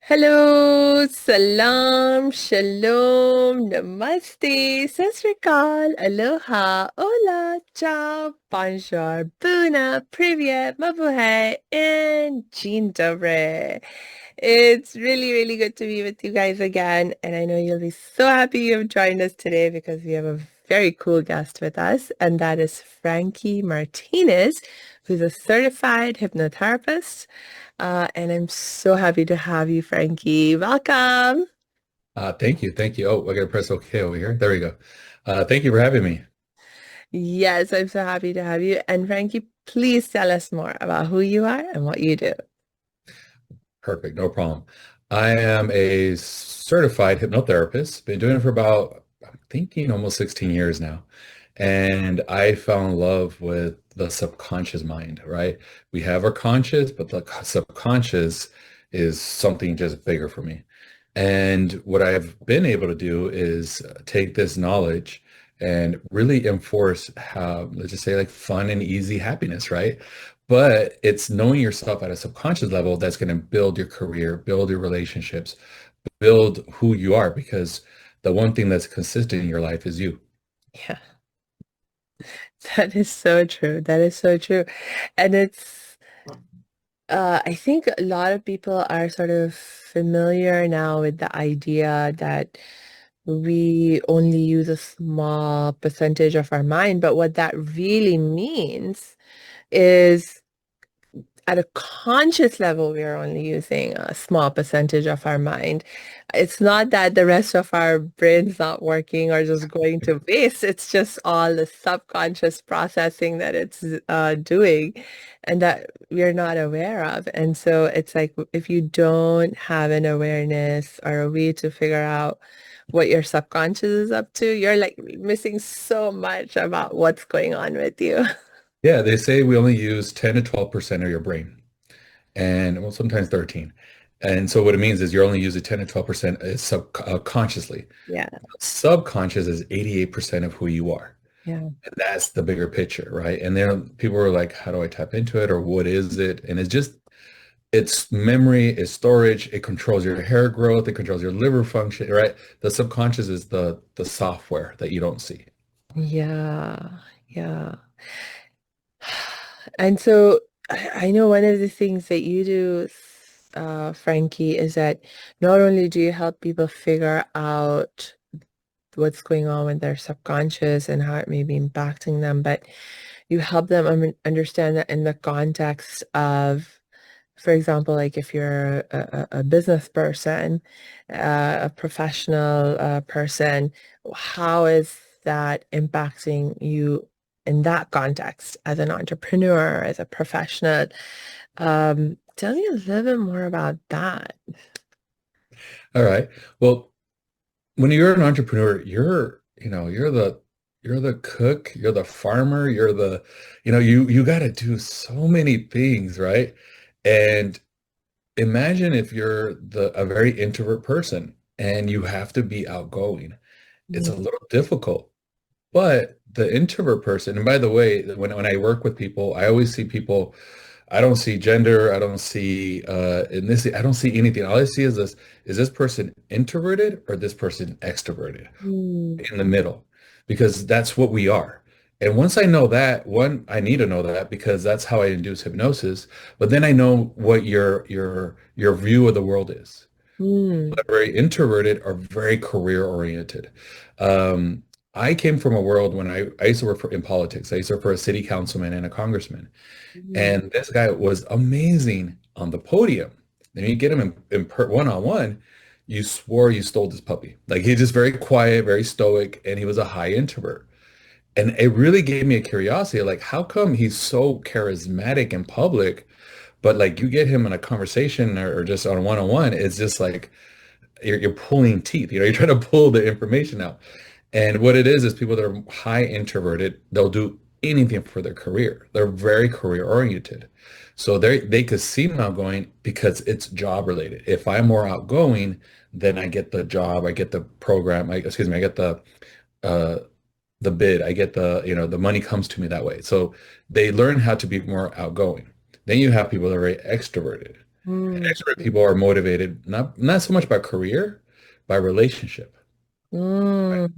Hello, salam, shalom, namaste, sasrikal, aloha, hola, ciao, bonjour, buna, privyet, mabuhay, and jean dobre. It's really, really good to be with you guys again, and I know you'll be so happy you've joined us today because we have a very cool guest with us, and that is Frankie Martinez, who's a certified hypnotherapist. And I'm so happy to have you, Frankie. Welcome. Thank you. Thank you. Oh, I gotta press OK over here. There we go. Thank you for having me. Yes, I'm so happy to have you. And Frankie, please tell us more about who you are and what you do. Perfect. No problem. I am a certified hypnotherapist. Been doing it for about, I'm thinking almost 16 years now. And I fell in love with the subconscious mind, right? We have our conscious, but the subconscious is something just bigger for me. And what I've been able to do is take this knowledge and really enforce how, let's just say, like fun and easy happiness, right? But it's knowing yourself at a subconscious level that's going to build your career, build your relationships, build who you are, because the one thing that's consistent in your life is you. Yeah, that is so true. That is so true. And I think a lot of people are sort of familiar now with the idea that we only use a small percentage of our mind, but what that really means is at a conscious level, we are only using a small percentage of our mind. It's not that the rest of our brain's not working or just going to waste. It's just all the subconscious processing that it's doing and that we're not aware of. And so it's like if you don't have an awareness or a way to figure out what your subconscious is up to, you're like missing so much about what's going on with you. Yeah, they say we only use 10 to 12% of your brain, and well, sometimes 13. And so what it means is you're only using 10 to 12% is subconsciously. Yeah. Subconscious is 88% of who you are. Yeah. And that's the bigger picture, right? And then people are like, how do I tap into it or what is it? And it's memory, it's storage, it controls your hair growth, it controls your liver function, right? The subconscious is the software that you don't see. Yeah, yeah. And so I know one of the things that you do, Frankie, is that not only do you help people figure out what's going on with their subconscious and how it may be impacting them, but you help them understand that in the context of, for example, like if you're a business person, a professional person, how is that impacting you in that context as an entrepreneur, as a professional? Tell me a little bit more about that. All right. Well, when you're an entrepreneur, you're the cook, you're the farmer, you got to do so many things, right? And imagine if you're a very introvert person and you have to be outgoing. It's a Mm, little difficult. But the introvert person, and by the way, when I work with people, I always see people, I don't see gender, I don't see ethnicity, I don't see anything. All I see is this person introverted or this person extroverted mm, in the middle, because that's what we are. And once I know that, one, I need to know that because that's how I induce hypnosis. But then I know what your view of the world is. mm, Are very introverted or very career oriented. Um, I came from a world when I used to work in politics. I used to work for a city councilman and a congressman. mm, And this guy was amazing on the podium. Then you get him one-on-one, you swore you stole this puppy. Like he's just very quiet, very stoic, and he was a high introvert. And it really gave me a curiosity, like how come he's so charismatic in public, but like you get him in a conversation or just on one-on-one, it's just like you're pulling teeth, you're trying to pull the information out. And what it is people that are high introverted, they'll do anything for their career. They're very career oriented. So they could seem outgoing because it's job related. If I'm more outgoing, then I get the job, I get the program, I get uh the bid, I get the money comes to me that way. So they learn how to be more outgoing. Then you have people that are very extroverted. Mm. Extrovert people are motivated not so much by career, by relationship. Mm.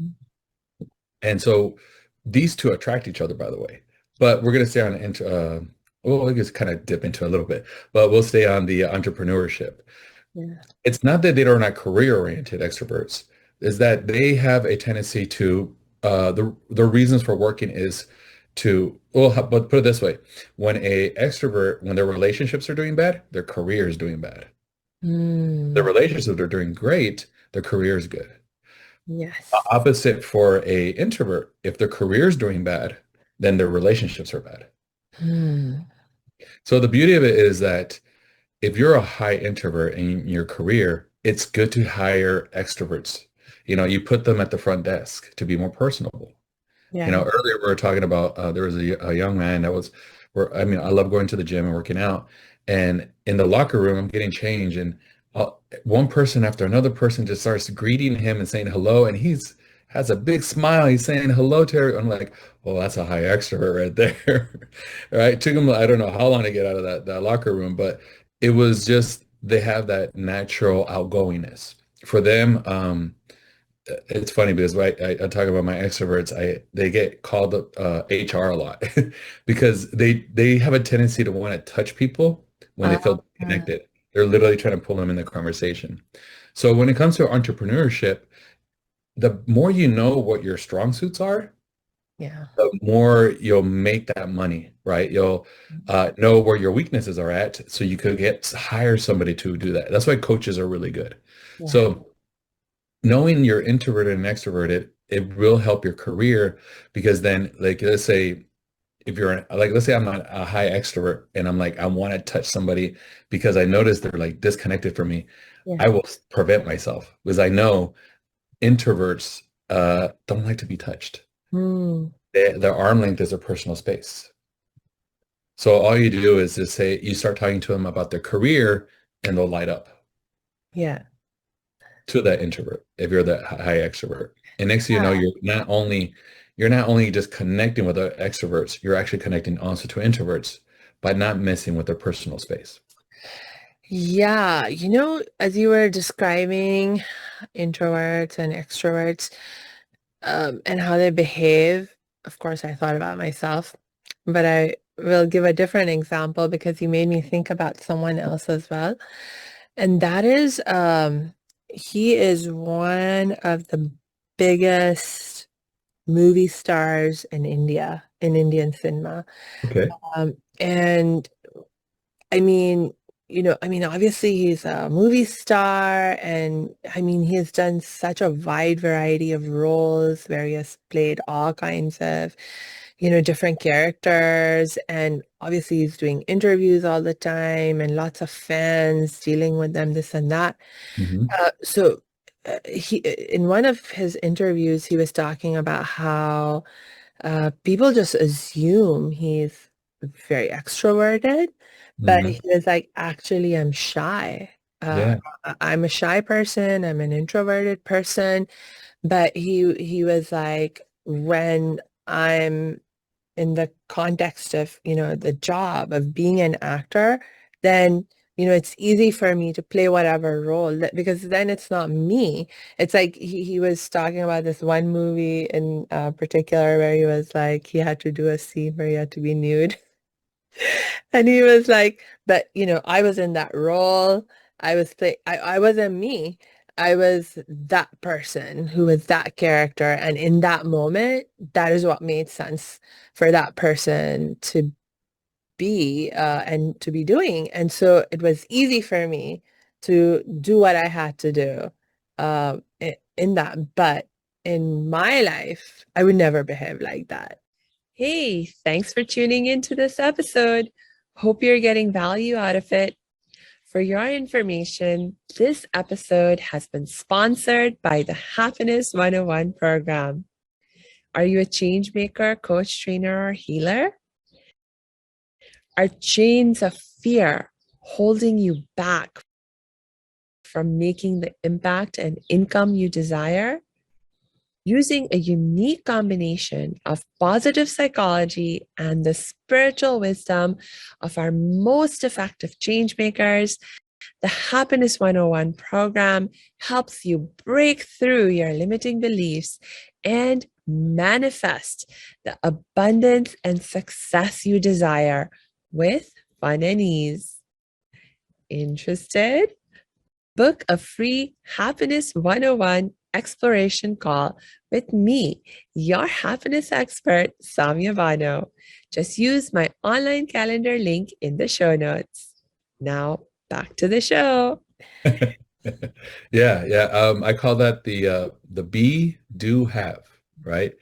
And so these two attract each other, by the way. But we're going to stay on well, we just kind of dip into a little bit, but we'll stay on the entrepreneurship. Yeah. It's not that they are not career-oriented extroverts, is that they have a tendency to the reasons for working is to well, but put it this way, when a extrovert, when their relationships are doing bad, their career is doing bad. Their Mm. relationships are doing great, their career is good. Yes. Opposite for a introvert, if their career is doing bad, then their relationships are bad. Mm. So the beauty of it is that if you're a high introvert in your career, it's good to hire extroverts. You put them at the front desk to be more personable. Yeah. Earlier we were talking about there was a young man that was where I mean, I love going to the gym and working out. And in the locker room, I'm getting changed, and one person after another person just starts greeting him and saying hello, and he's has a big smile. He's saying hello to her. I'm like, oh, that's a high extrovert right there. Right? It took him, I don't know how long to get out of that locker room, but it was just they have that natural outgoingness. For them, it's funny because I talk about my extroverts. They get called HR a lot because they have a tendency to want to touch people when they Uh, feel connected. They're literally trying to pull them in the conversation. So when it comes to entrepreneurship, the more you know what your strong suits are, yeah. the more you'll make that money, right? You'll know where your weaknesses are at, so you could hire somebody to do that. That's why coaches are really good. Yeah. So knowing you're introverted and extroverted, it will help your career because then, like, let's say if let's say I'm not a high extrovert and I'm like, I want to touch somebody because I notice they're like disconnected from me. Yeah. I will prevent myself because I know introverts don't like to be touched. Mm. Their arm length is their personal space. So all you do is just say, you start talking to them about their career and they'll light up Yeah. to that introvert if you're that high extrovert. And next thing you know, you're not only just connecting with the extroverts, you're actually connecting also to introverts by not messing with their personal space. Yeah, as you were describing introverts and extroverts, and how they behave, of course, I thought about myself, but I will give a different example because you made me think about someone else as well. And that is, he is one of the biggest movie stars in India, in Indian cinema. Okay. And obviously he's a movie star, and he has done such a wide variety of roles where he has played all kinds of, different characters. And obviously he's doing interviews all the time and lots of fans dealing with them, this and that. Hmm. In one of his interviews, he was talking about how people just assume he's very extroverted, but he Hmm. was like, actually, I'm shy. Uh, Yeah. I'm a shy person. I'm an introverted person. But he was like, when I'm in the context of, the job of being an actor, then, it's easy for me to play whatever role because then it's not me. It's like he was talking about this one movie in particular where he was like, he had to do a scene where he had to be nude. And he was like, but I was in that role. I wasn't me. I was that person who was that character. And in that moment, that is what made sense for that person to be and to be doing. And so it was easy for me to do what I had to do in that. But in my life, I would never behave like that. Hey, thanks for tuning into this episode. Hope you're getting value out of it. For your information, this episode has been sponsored by the Happiness 101 program. Are you a change maker, coach, trainer, or healer? Are chains of fear holding you back from making the impact and income you desire? using a unique combination of positive psychology and the spiritual wisdom of our most effective change makers. The Happiness 101 program helps you break through your limiting beliefs and manifest the abundance and success you desire with fun and ease. Interested? Book a free Happiness 101 exploration call with me, your happiness expert, Samia Bano. Just use my online calendar link in the show notes. Now, back to the show. Yeah, yeah. I call that the be, do, have, right?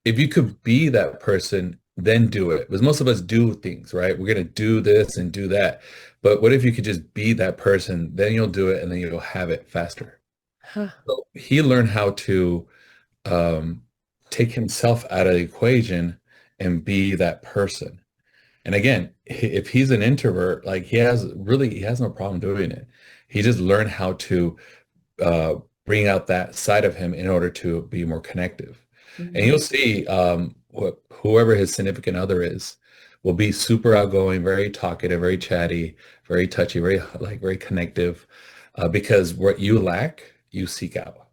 If you could be that person, then do it. Because most of us do things, right? We're gonna do this and do that. But what if you could just be that person, then you'll do it and then you'll have it faster. Huh. So he learned how to um, take himself out of the equation and be that person. And again, if he's an introvert, like he has no problem doing it. He just learned how to uh, bring out that side of him in order to be more connective. And Mhm. you'll see whoever his significant other is will be super outgoing, very talkative, very chatty, very touchy, very connective, because what you lack, you seek out.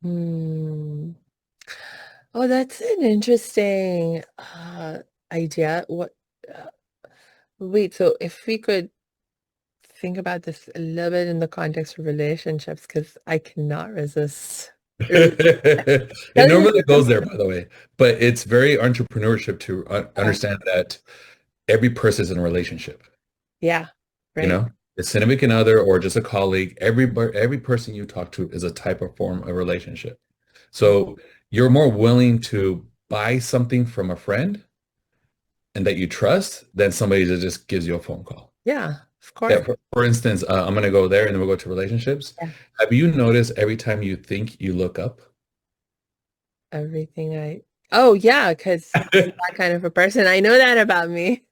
Hmm. Oh, that's an interesting idea. Uh, Wait, so if we could think about this a little bit in the context of relationships, because I cannot resist. It Tell me normally some- goes there, by the way, but it's very entrepreneurship to uh, understand that every person is in a relationship. yeah, You right. know, a significant other or just a colleague, every person you talk to is a type of form of relationship. Mm. So you're more willing to buy something from a friend and that you trust than somebody that just gives you a phone call. Yeah, of course. Yeah, for instance, I'm going to go there and then we'll go to relationships. Yeah. Have you noticed every time you think you look up? Everything oh yeah, because I'm that kind of a person. I know that about me.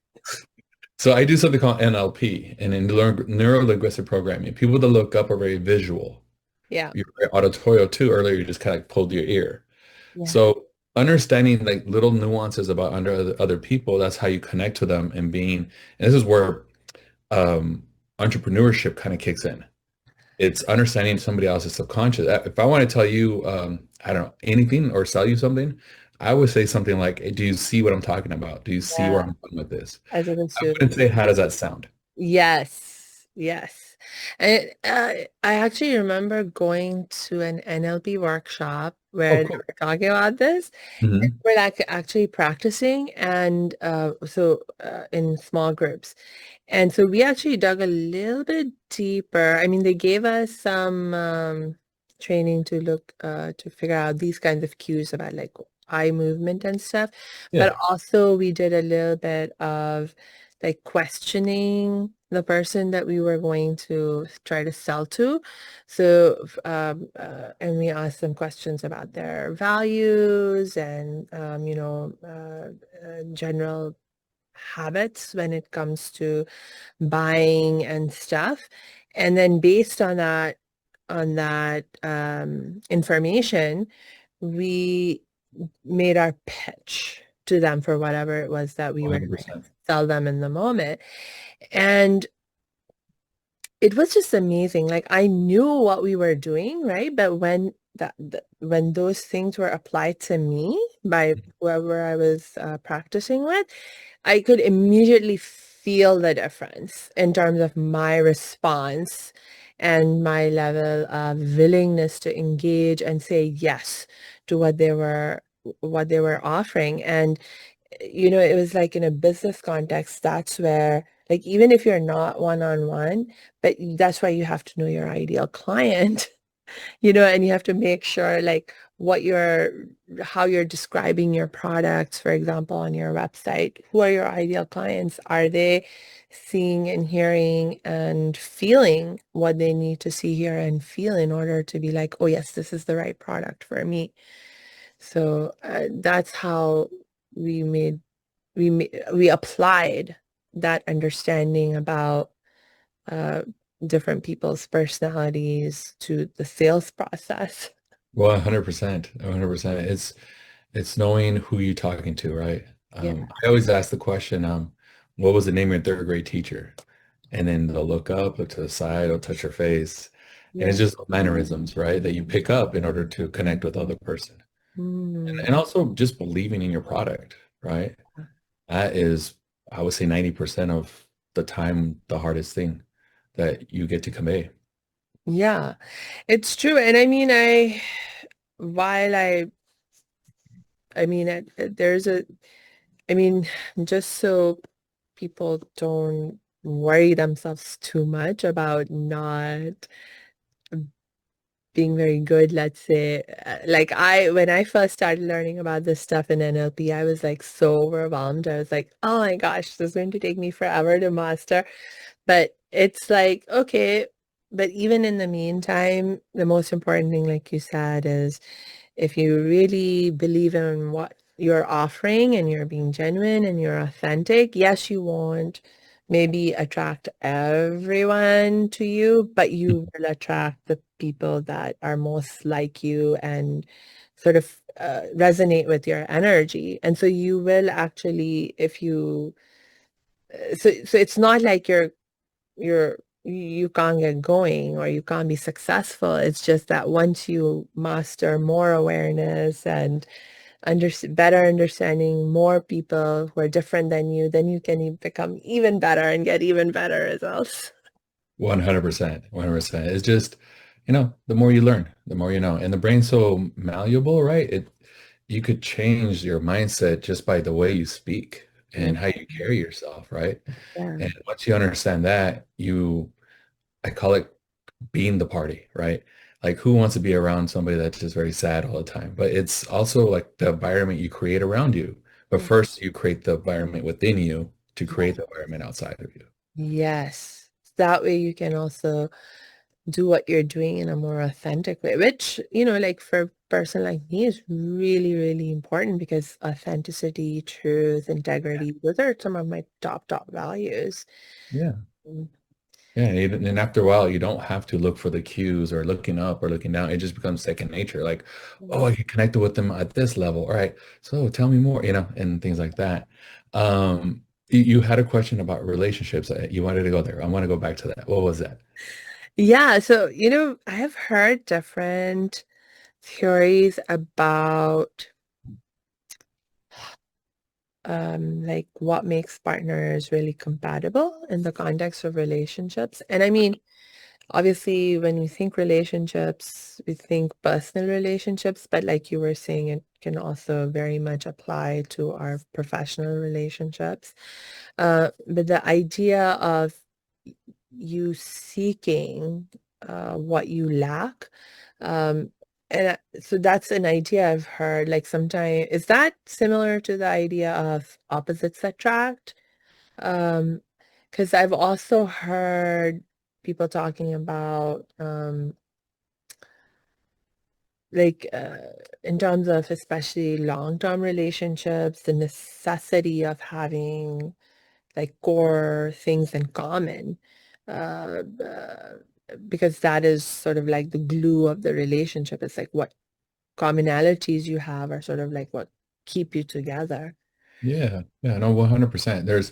So I do something called NLP, and in neuro-linguistic programming, people that look up are very visual. Yeah. You're very auditorial too. Earlier, you just kind of like pulled your ear. Yeah. So understanding like little nuances about under other people, that's how you connect to them and being, and this is where um, entrepreneurship kind of kicks in. It's understanding somebody else's subconscious. If I want to tell you, I don't know, anything or sell you something, I would say something like, "Hey, do you see what I'm talking about? Do you see where Yeah. I'm going with this?" As opposed I to wouldn't say, how does that sound? yes, yes. And I actually remember going to an NLP workshop Oh, where they cool. were talking about this. Hmm. We're like actually practicing and in small groups. And so we actually dug a little bit deeper. I mean, they gave us some training to look to figure out these kinds of cues about like eye movement and stuff. But Yeah. also we did a little bit of like questioning the person that we were going to try to sell to. So, and we asked them questions about their values and, general habits when it comes to buying and stuff. And then based on that information, we made our pitch to them for whatever it was that we were trying to 100%. sell them in the moment. And it was just amazing. Like I knew what we were doing, right? But when those things were applied to me by whoever I was practicing with, I could immediately feel the difference in terms of my response and my level of willingness to engage and say yes to what they were offering. And it was like in a business context, that's where like even if you're not one-on-one, but that's why you have to know your ideal client. And you have to make sure like how you're describing your products, for example, on your website. Who are your ideal clients? Are they seeing and hearing and feeling what they need to see, hear, and feel in order to be like, oh yes, this is the right product for me. So that's how we made we applied that understanding about uh, different people's personalities to the sales process. Well, 100%, 100%. It's knowing who you're talking to, right? Yeah. I always ask the question, what was the name of your third grade teacher? And then they'll look up, look to the side, or touch your face. And it's Yeah. just mannerisms, right? That you pick up in order to connect with other person. Mm. And also just believing in your product, right? That is, I would say 90% of the time, the hardest thing that you get to convey. Yeah, it's true. And I mean, while I mean, there's I mean, just so people don't worry themselves too much about not being very good, let's say. Like when I first started learning about this stuff in NLP, I was like so overwhelmed. I was like, oh my gosh, this is going to take me forever to master. But it's like, okay, but even in the meantime, the most important thing, like you said, is if you really believe in what you're offering and you're being genuine and you're authentic, yes, you won't maybe attract everyone to you, but you will attract the people that are most like you and sort of resonate with your energy. And so you will actually, if you, so it's not like you can't get going or you can't be successful. It's just that once you master more awareness and better understanding more people who are different than you, then you can become even better and get even better results. 100%, 100%. It's just, the more you learn, the more you know. And the brain's so malleable, right? You could change your mindset just by the way you speak Yeah. and how you carry yourself, right? Yeah. And once you understand that, I call it being the party, right? Like who wants to be around somebody that's just very sad all the time? But it's also like the environment you create around you. But Yeah. first you create the environment within you to create the environment outside of you. Yes. That way you can also do what you're doing in a more authentic way, which, like for a person like me is really, really important because authenticity, truth, integrity, those are some of my top values. Yeah. Mm. Yeah, and after a while, you don't have to look for the cues or looking up or looking down. It just becomes second nature. Like, oh, I can connect with them at this level. All right, so tell me more, and things like that. You had a question about relationships. You wanted to go there. I want to go back to that. What was that? Yeah, so, I have heard different theories about like what makes partners really compatible in the context of relationships. And I mean, obviously, when we think relationships, we think personal relationships, but like you were saying, it can also very much apply to our professional relationships. But the idea of you seeking what you lack, and so that's an idea I've heard. Like sometimes, is that similar to the idea of opposites attract? Um, because I've also heard people talking about like in terms of especially long-term relationships, the necessity of having like core things in common. Because that is sort of like the glue of the relationship. It's like what commonalities you have are sort of like what keep you together. Yeah, yeah, no, 100%. There's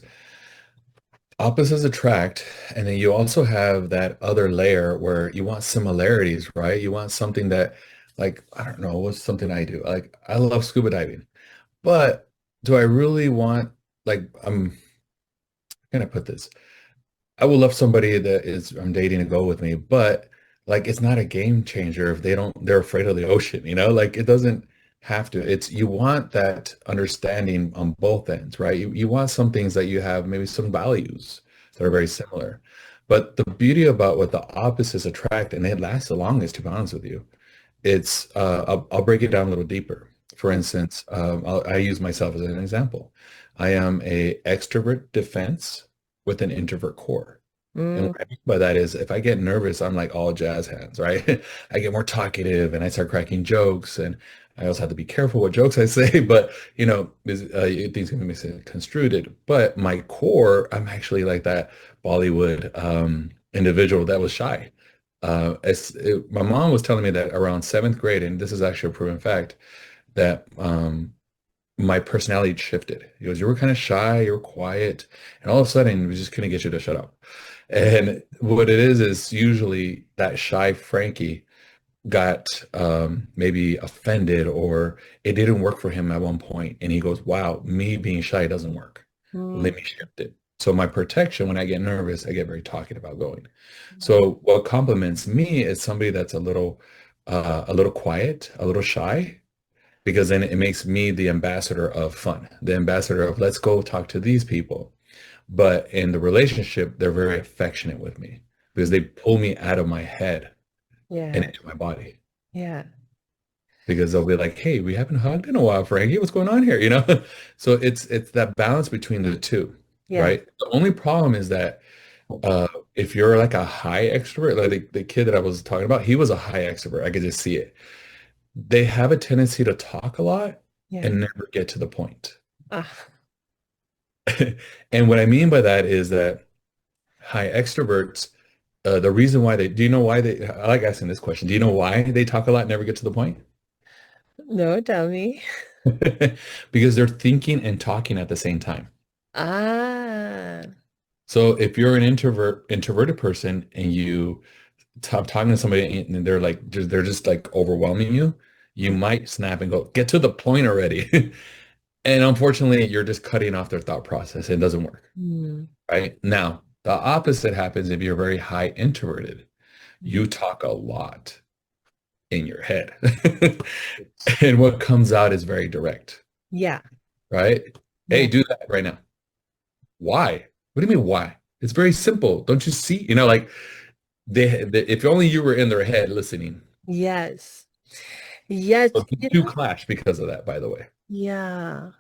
opposites attract, and then you also have that other layer where you want similarities, right? You want something that, like, I don't know, what's something I do? Like, I love scuba diving. But do I really want, like, how can I put this? I would love somebody that is I'm dating to go with me, but like it's not a game changer if they're afraid of the ocean, Like it doesn't have to. It's you want that understanding on both ends, right? You want some things that you have maybe some values that are very similar. But the beauty about what the opposites attract, and it lasts the longest, to be honest with you, I'll break it down a little deeper. For instance, I use myself as an example. I am a extrovert defense with an introvert core. And Mm, what I mean by that is if I get nervous, I'm like all jazz hands, right? I get more talkative and I start cracking jokes. And I also have to be careful what jokes I say, but things can be misconstrued. But my core, I'm actually like that Bollywood individual that was shy. My mom was telling me that around seventh grade, and this is actually a proven fact, that my personality shifted. He goes, you were kind of shy, you were quiet, and all of a sudden we just couldn't get you to shut up. And what it is usually that shy Frankie got maybe offended or it didn't work for him at one point, and he goes, wow, me being shy doesn't work. Mm, Let me shift it. So my protection, when I get nervous, I get very talkative about going. So what compliments me is somebody that's a little quiet, a little shy, because then it makes me the ambassador of fun, the ambassador of let's go talk to these people. But in the relationship, they're very affectionate with me because they pull me out of my head and yeah, into my body. yeah, Because they'll be like, "Hey, we haven't hugged in a while, Frankie. What's going on here?" So it's that balance between the two, yeah. right? The only problem is that uh, if you're like a high extrovert, like the kid that I was talking about, he was a high extrovert. I could just see it. They have a tendency to talk a lot Yeah. and never get to the point. Ah, And what I mean by that is that high extroverts, the reason why do you know why I like asking this question. Do you know why they talk a lot and never get to the point? no, tell me. Because they're thinking and talking at the same time. Ah, So if you're an introverted person and you stop talking to somebody and they're like, they're just like overwhelming you, you might snap and go, get to the point already. And unfortunately, you're just cutting off their thought process. It doesn't work, hmm. right? Now, the opposite happens if you're very high introverted. You talk a lot in your head. And what comes out is very direct, Yeah, right? Hey, yeah, do that right now. Why? What do you mean why? It's very simple. Don't you see? Like if only you were in their head listening. yes, yes, So the two clash because of that, by the way. yeah.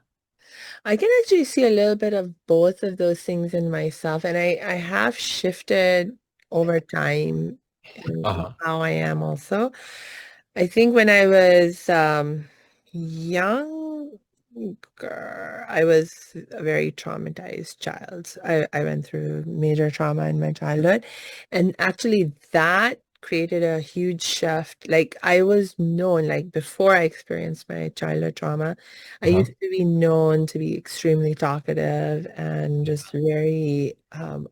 I can actually see a little bit of both of those things in myself, and I have shifted over time in Uh-huh. how I am also. I think when I was younger, I was a very traumatized child. I went through major trauma in my childhood, and actually that created a huge shift. Like I was known, like before I experienced my childhood trauma, I Uh-huh. used to be known to be extremely talkative and just very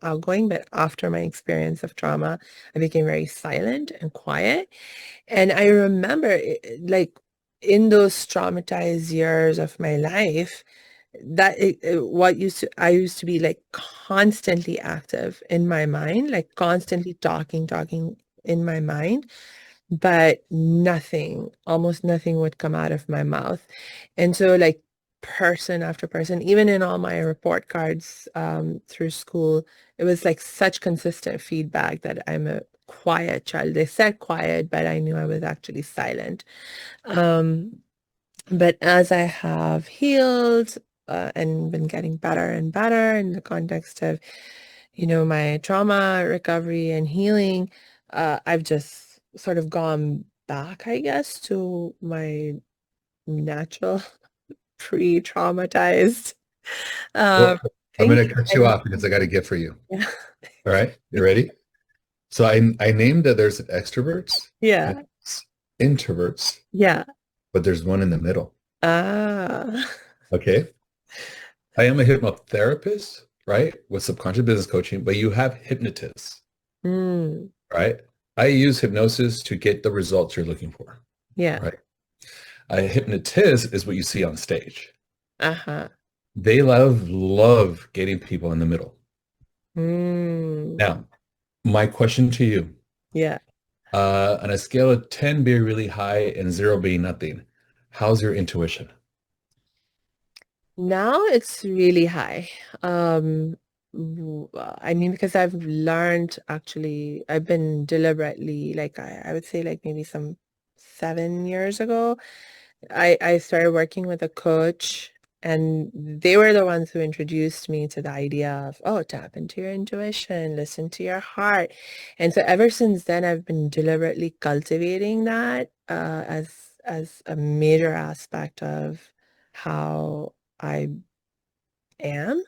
outgoing. But after my experience of trauma, I became very silent and quiet. And I remember like in those traumatized years of my life, that what used to I used to be like constantly active in my mind, like constantly talking in my mind, but almost nothing would come out of my mouth. And so like person after person, even in all my report cards through school, it was like such consistent feedback that I'm a quiet child. They said quiet, but I knew I was actually silent. Um, but as I have healed and been getting better and better in the context of, my trauma recovery and healing, I've just sort of gone back, I guess, to my natural pre-traumatized uh, Well, I'm thing. going to cut you And off because I got a gift for you. yeah, All right. You ready? So I named that there's extroverts and yeah, introverts, yeah. but there's one in the middle. Ah, Okay. I am a hypnotherapist, right? With subconscious business coaching, but you have hypnotists, mm, right? I use hypnosis to get the results you're looking for, yeah, right? A hypnotist is what you see on stage. uh-huh. They love getting people in the middle. Mm, Now, my question to you, yeah. on a scale of 10 being really high and zero being nothing, how's your intuition? Now it's really high. I mean, because I've learned actually, I've been deliberately, like I would say like maybe some 7 years ago, I started working with a coach, and they were the ones who introduced me to the idea of, oh, tap into your intuition, listen to your heart. And so ever since then, I've been deliberately cultivating that as a major aspect of how I am.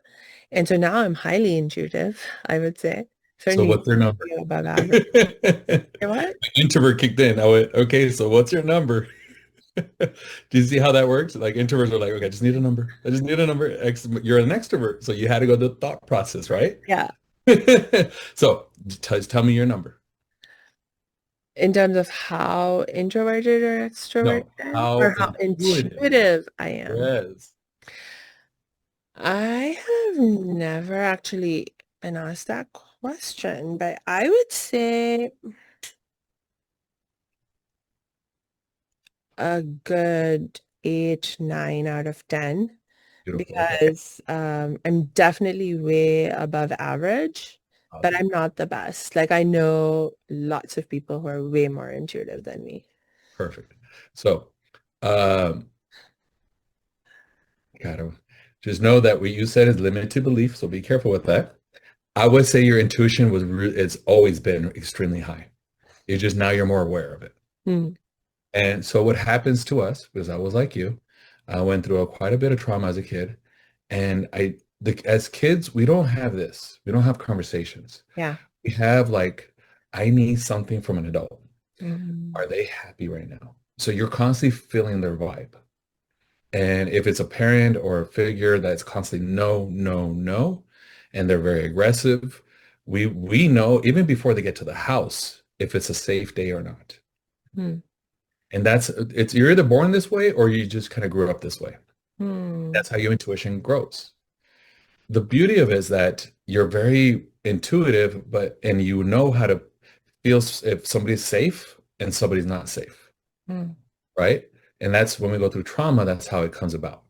And so now I'm highly intuitive, I would say. So Certainly what's your number? above average. You know what? Introvert kicked in. I went, okay, so what's your number? Do you see how that works? Like introverts are like, okay, I just need a number. I just need a number. You're an extrovert, so you had to go to the thought process, right? Yeah. So tell me your number. In terms of how introverted or extroverted No, I am, how or how intuitive. intuitive I am. Yes. I have never actually been asked that question, but I would say a good 8, 9 out of 10 Beautiful. Okay. because I'm definitely way above average, but Awesome. I'm not the best. Like I know lots of people who are way more intuitive than me. Perfect. So, um, gotta just know that what you said is limited to belief, so be careful with that. I would say your intuition it's always been extremely high. It's just now you're more aware of it. Hmm. And so what happens to us, because I was like you, I went through quite a bit of trauma as a kid, and as kids, we don't have this. We don't have conversations. Yeah. We have like, I need something from an adult. Mm, Are they happy right now? So you're constantly feeling their vibe. And if it's a parent or a figure that's constantly no, no, no, and they're very aggressive, we know even before they get to the house if it's a safe day or not. hmm, And it's you're either born this way or you just kind of grew up this way. hmm, That's how your intuition grows. The beauty of it is that you're very intuitive, and you know how to feel if somebody's safe and somebody's not safe, hmm. right? And that's when we go through trauma, that's how it comes about.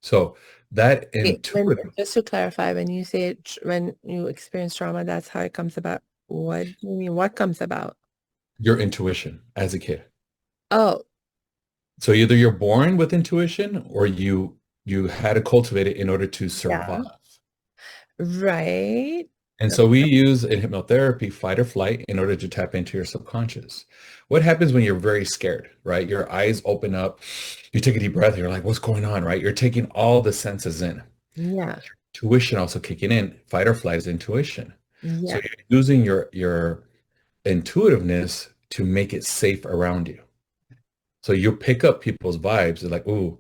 So that intuitive, Just to clarify, when you say when you experience trauma, that's how it comes about. What do you mean? What comes about? your intuition as a kid. Oh, So either you're born with intuition or you had to cultivate it in order to yeah, survive. right. And so we use in hypnotherapy fight or flight in order to tap into your subconscious. What happens when you're very scared, right? Your eyes open up, you take a deep breath, and you're like, what's going on, right? You're taking all the senses in. Yeah, Tuition also kicking in. Fight or flight is intuition. So yeah. you're using your intuitiveness to make it safe around you. So you pick up people's vibes. They're like, ooh,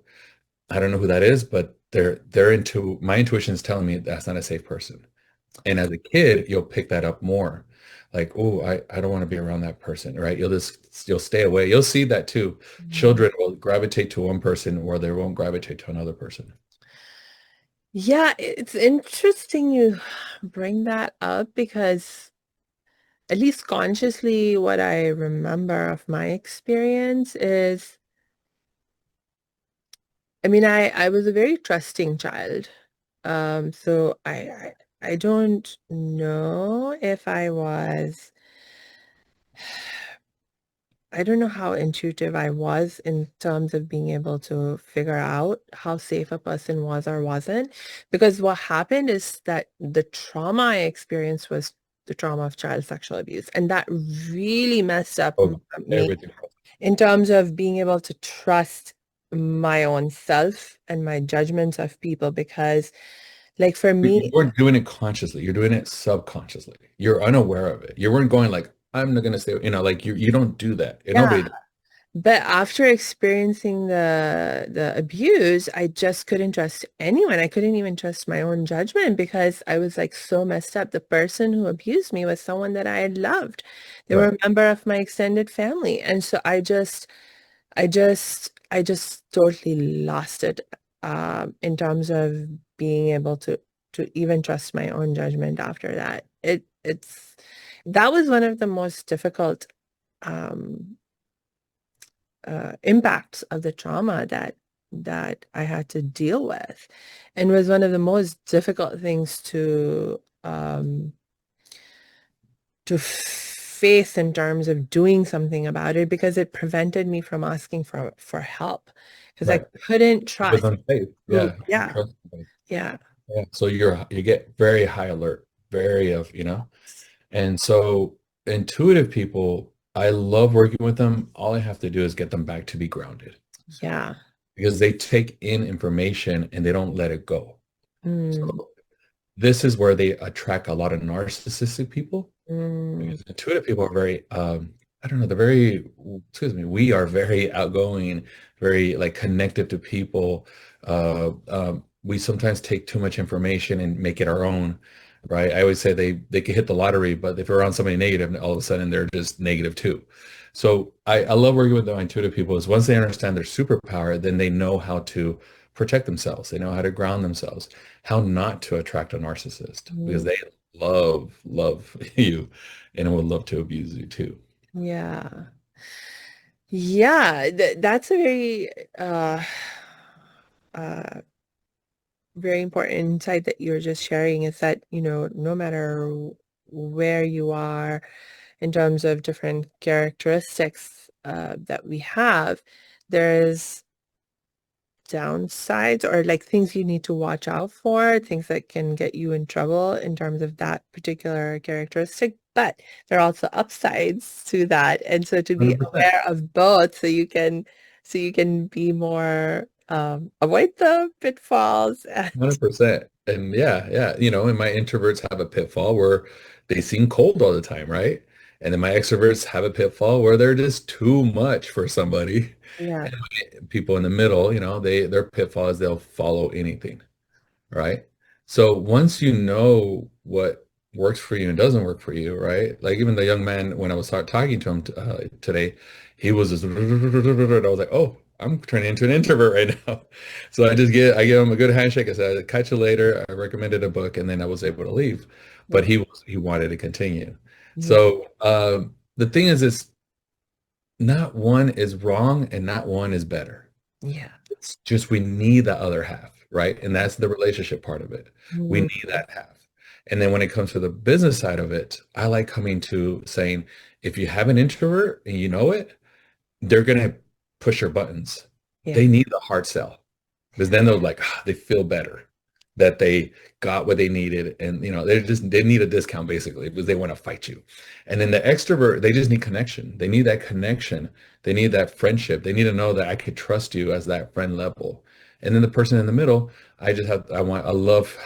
I don't know who that is, but they're into my intuition is telling me that's not a safe person. And as a kid, you'll pick that up more. Like, oh, I don't want to be around that person, right? You'll stay away. You'll see that too. Mm. Children will gravitate to one person or they won't gravitate to another person. Yeah, it's interesting you bring that up because at least consciously, what I remember of my experience is, I mean, I was a very trusting child. So I don't know if I don't know how intuitive I was in terms of being able to figure out how safe a person was or wasn't. Because what happened is that the trauma I experienced was the trauma of child sexual abuse. And that really messed up Oh, me everything. in terms of being able to trust my own self and my judgments of people. Because, like, for You me, weren't doing it consciously. You're doing it subconsciously. You're unaware of it. You weren't going like, I'm not gonna say, like you don't do that. And yeah. nobody does. But after experiencing the abuse, I just couldn't trust anyone. I couldn't even trust my own judgment because I was like so messed up. The person who abused me was someone that I had loved. They were Right. a member of my extended family. And so I just totally lost it in terms of being able to even trust my own judgment after that. That was one of the most difficult um impacts of the trauma that I had to deal with, and was one of the most difficult things to face in terms of doing something about it because it prevented me from asking for help because I Right. couldn't It was trust unsafe. who. Yeah. You Yeah, trust somebody. yeah, Yeah. So you get very high alert, very and so intuitive people, I love working with them. All I have to do is get them back to be grounded yeah. because they take in information and they don't let it go. Mm, So this is where they attract a lot of narcissistic people Mm, because intuitive people are very, I don't know, they're very, excuse me, we are very outgoing, very like connected to people. We sometimes take too much information and make it our own, right? I always say they can hit the lottery, but if you're around somebody negative, all of a sudden they're just negative too. So I love working with the intuitive people is once they understand their superpower, then they know how to protect themselves. They know how to ground themselves, how not to attract a narcissist because mm, they love you and would love to abuse you too. yeah. Yeah, that's a uh uh very important insight that you're just sharing is that, no matter where you are in terms of different characteristics that we have, there's downsides or like things you need to watch out for, things that can get you in trouble in terms of that particular characteristic. But there are also upsides to that. And so to be 100%. aware of both so you can be more avoid the pitfalls and 100%. And yeah, and my introverts have a pitfall where they seem cold all the time, right? And then my extroverts have a pitfall where they're just too much for somebody. yeah, And people in the middle, their pitfall is they'll follow anything. Right? So once you know what works for you and doesn't work for you, right? Like even the young man, when I was talking to him today, he was just, I was like, oh, I'm turning into an introvert right now. So I give him a good handshake. I said, I'll catch you later. I recommended a book and then I was able to leave. yeah, But he wanted to continue. yeah, So the thing is not one is wrong and not one is better. yeah. It's just we need that other half, right? And that's the relationship part of it. We Mm, need that half. And then when it comes to the business side of it, I like coming to saying, if you have an introvert and you know it, they're going to push your buttons. yeah, They need the hard sell because then they'll like, they feel better that they got what they needed. And, they need a discount basically because they want to fight you. And then the extrovert, they just need connection. They need that connection. They need that friendship. They need to know that I could trust you as that friend level. And then the person in the middle, I love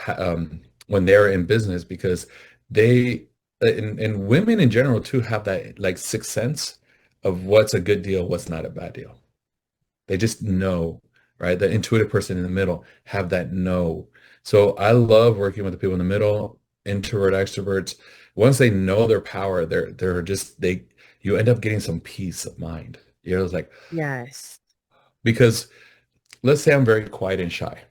when they're in business because they, and women in general too, have that like sixth sense of what's a good deal, what's not a bad deal. They just know, right? The intuitive person in the middle have that know. So I love working with the people in the middle, introvert, extroverts. Once they know their power, they're just you end up getting some peace of mind. It's like yes, because let's say I'm very quiet and shy,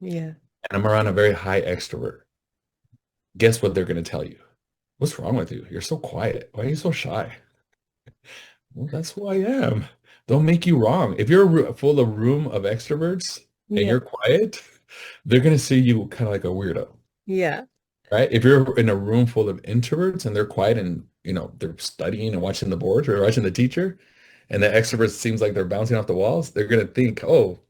yeah, and I'm around a very high extrovert. Guess what they're going to tell you? What's wrong with you? You're so quiet. Why are you so shy? Well, that's who I am. Don't make you wrong. If you're full of room of extroverts and yeah, you're quiet, they're gonna see you kind of like a weirdo, yeah, right? If you're in a room full of introverts and they're quiet and they're studying and watching the board or watching the teacher, and the extrovert seems like they're bouncing off the walls, they're gonna think, "Oh,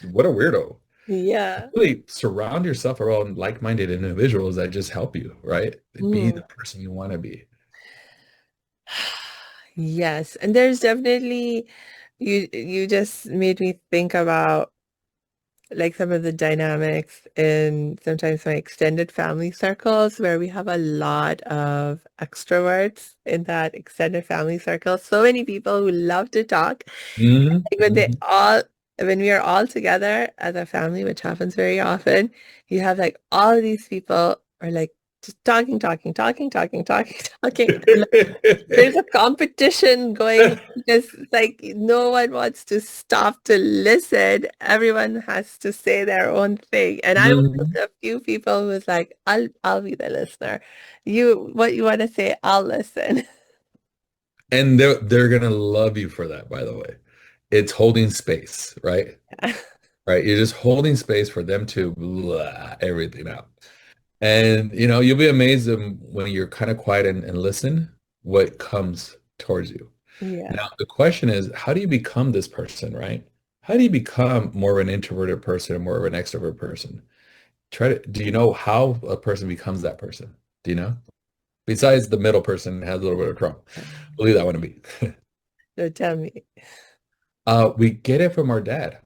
what a weirdo." yeah. Really surround yourself around like-minded individuals that just help you, right? Be Mm. the person you want to be. Yes, and there's definitely you just made me think about like some of the dynamics in sometimes my extended family circles where we have a lot of extroverts in that extended family circle. So many people who love to talk. Hmm. Like when we are all together as a family, which happens very often, you have like all of these people are like just talking, talking, talking, talking, talking, talking. And there's a competition going because like no one wants to stop to listen. Everyone has to say their own thing. And I'm one of Mhm. the few people who's like, I'll be the listener. You what you want to say, I'll listen. And they're gonna love you for that, by the way. It's holding space, right? Right. You're just holding space for them to blah everything out. And you'll be amazed when you're kind of quiet and listen, what comes towards you. Yeah. Now, the question is, how do you become this person, right? How do you become more of an introverted person or more of an extrovert person? Do you know how a person becomes that person? Do you know? Besides the middle person has a little bit of trouble. We'll leave that one to be. So tell me. We get it from our dad.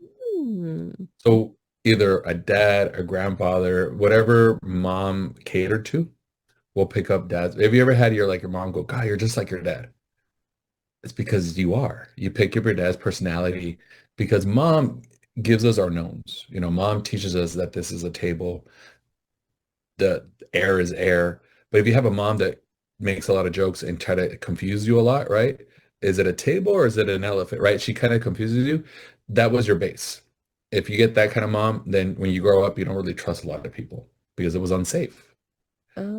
Hmm. So either a dad, a grandfather, whatever mom catered to, will pick up dads. Have you ever had your mom go, God, you're just like your dad? It's because you are. You pick up your dad's personality because mom gives us our knowns. Mom teaches us that this is a table, the air is air. But if you have a mom that makes a lot of jokes and try to confuse you a lot, right? Is it a table or is it an elephant, right? She kind of confuses you. That was your base. If you get that kind of mom, then when you grow up, you don't really trust a lot of people because it was unsafe.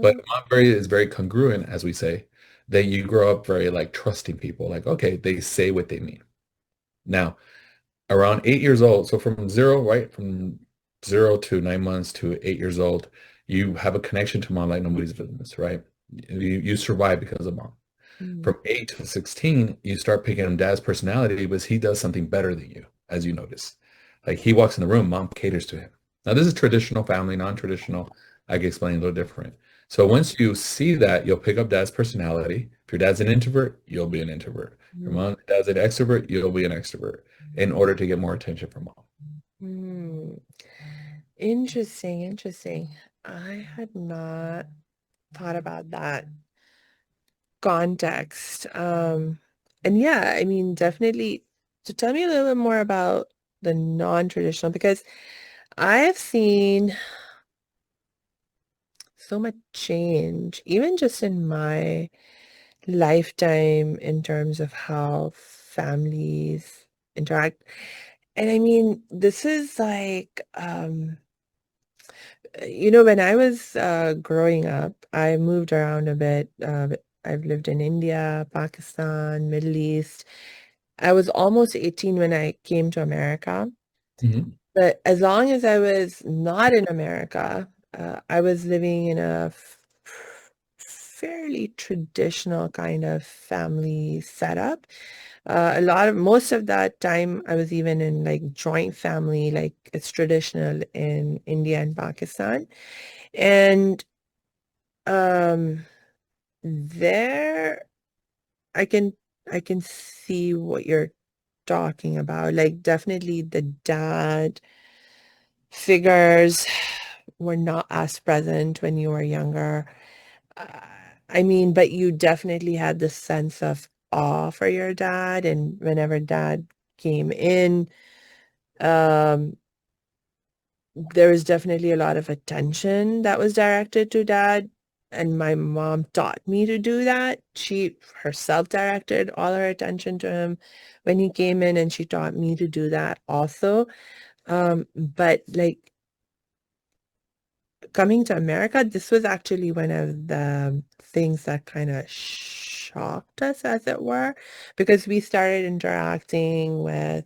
But Oh, mom is very congruent, as we say, that you grow up very like trusting people. Like, okay, they say what they mean. Now, around 8 years old, so from zero, right? From 0 to 9 months to 8 years old, you have a connection to mom like nobody's business, right? You survive because of mom. mm, From 8 to 16, you start picking up dad's personality because he does something better than you, as you notice. Like he walks in the room, mom caters to him. Now, this is traditional family, non-traditional. I can explain a little different. So once you see that, you'll pick up dad's personality. If your dad's an introvert, you'll be an introvert. If your mm, mom dad's an extrovert, you'll be an extrovert in order to get more attention from mom. mm. Interesting, interesting. I had not thought about that context. And yeah, I mean, definitely. So tell me a little bit more about the non-traditional because I have seen so much change, even just in my lifetime in terms of how families interact. And I mean, this is like, when I was growing up, I moved around a bit. I've lived in India, Pakistan, Middle East. I was almost 18 when I came to America. Mhm. But as long as I was not in America, I was living in a fairly traditional kind of family setup. Most of that time, I was even in like joint family, like it's traditional in India and Pakistan. And um, there, I can I can see what you're talking about. Like definitely the dad figures were not as present when you were younger. Uh, I mean, but you definitely had this sense of awe for your dad, and whenever dad came in, um, there was definitely a lot of attention that was directed to dad. And my mom taught me to do that. She herself directed all her attention to him when he came in, and she taught me to do that also. But like coming to America, this was actually one of the things that kind of shocked us, as it were, because we started interacting with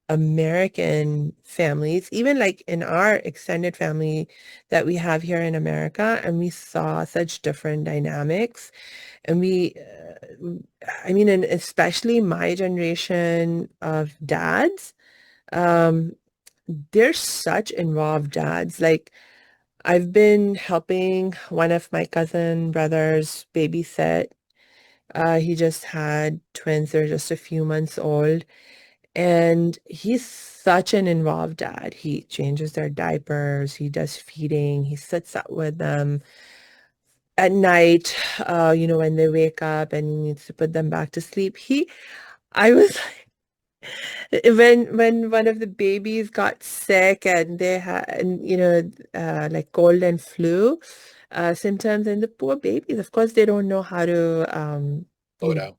American families, even like in our extended family that we have here in America, and we saw such different dynamics. And I mean, and especially my generation of dads, um, they're such involved dads. Like, I've been helping one of my cousin brothers babysit. He just had twins. They're just a few months old. And he's such an involved dad. He changes their diapers. He does feeding. He sits up with them at night, when they wake up and he needs to put them back to sleep. I was when one of the babies got sick and they had like cold and flu symptoms, and the poor babies, of course, they don't know how to Blow it out.